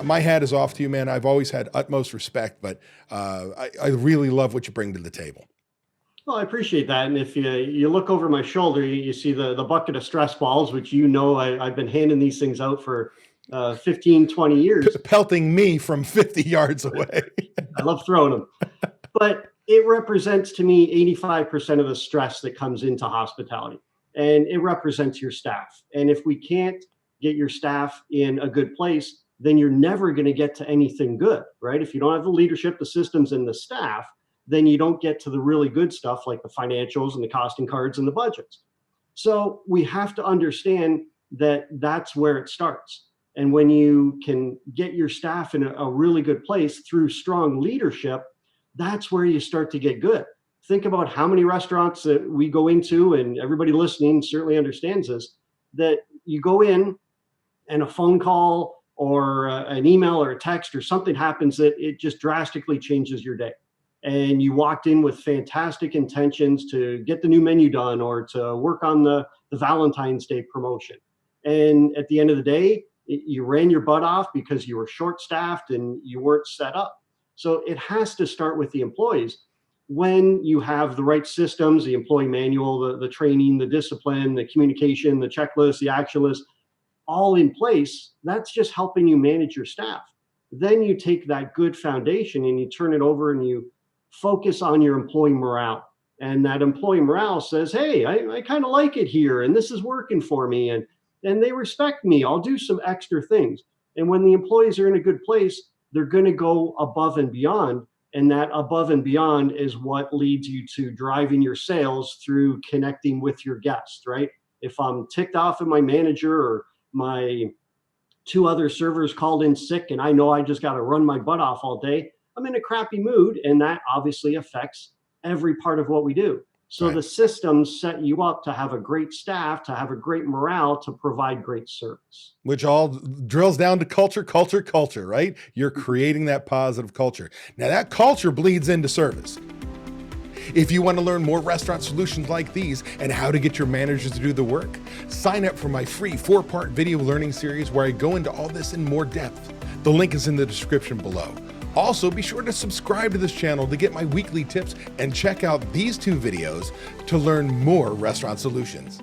my hat is off to you, man. I've always had utmost respect, but I really love what you bring to the table. Well, I appreciate that. And if you look over my shoulder, you see the bucket of stress balls, which I've been handing these things out for 15, 20 years. Pelting me from 50 yards away. I love throwing them. But it represents to me 85% of the stress that comes into hospitality. And it represents your staff. And if we can't get your staff in a good place, then you're never going to get to anything good, right? If you don't have the leadership, the systems, and the staff, then you don't get to the really good stuff like the financials and the costing cards and the budgets. So we have to understand that that's where it starts. And when you can get your staff in a really good place through strong leadership, that's where you start to get good. Think about how many restaurants that we go into, and everybody listening certainly understands this, that you go in and a phone call or an email or a text or something happens that it just drastically changes your day. And you walked in with fantastic intentions to get the new menu done or to work on the Valentine's Day promotion. And at the end of the day, you ran your butt off because you were short-staffed and you weren't set up. So it has to start with the employees. When you have the right systems, the employee manual, the training, the discipline, the communication, the checklist, the action list, all in place, that's just helping you manage your staff. Then you take that good foundation and you turn it over and you focus on your employee morale. And that employee morale says, hey, I kind of like it here and this is working for me and they respect me. I'll do some extra things. And when the employees are in a good place, they're going to go above and beyond. And that above and beyond is what leads you to driving your sales through connecting with your guests, right? If I'm ticked off at my manager or my 2 other servers called in sick and I know I just got to run my butt off all day, I'm in a crappy mood, and that obviously affects every part of what we do. So the systems set you up to have a great staff, to have a great morale, to provide great service. Which all drills down to culture, right? You're creating that positive culture. Now that culture bleeds into service. If you want to learn more restaurant solutions like these and how to get your managers to do the work, sign up for my free 4-part video learning series where I go into all this in more depth. The link is in the description below. Also, be sure to subscribe to this channel to get my weekly tips and check out these 2 videos to learn more restaurant solutions.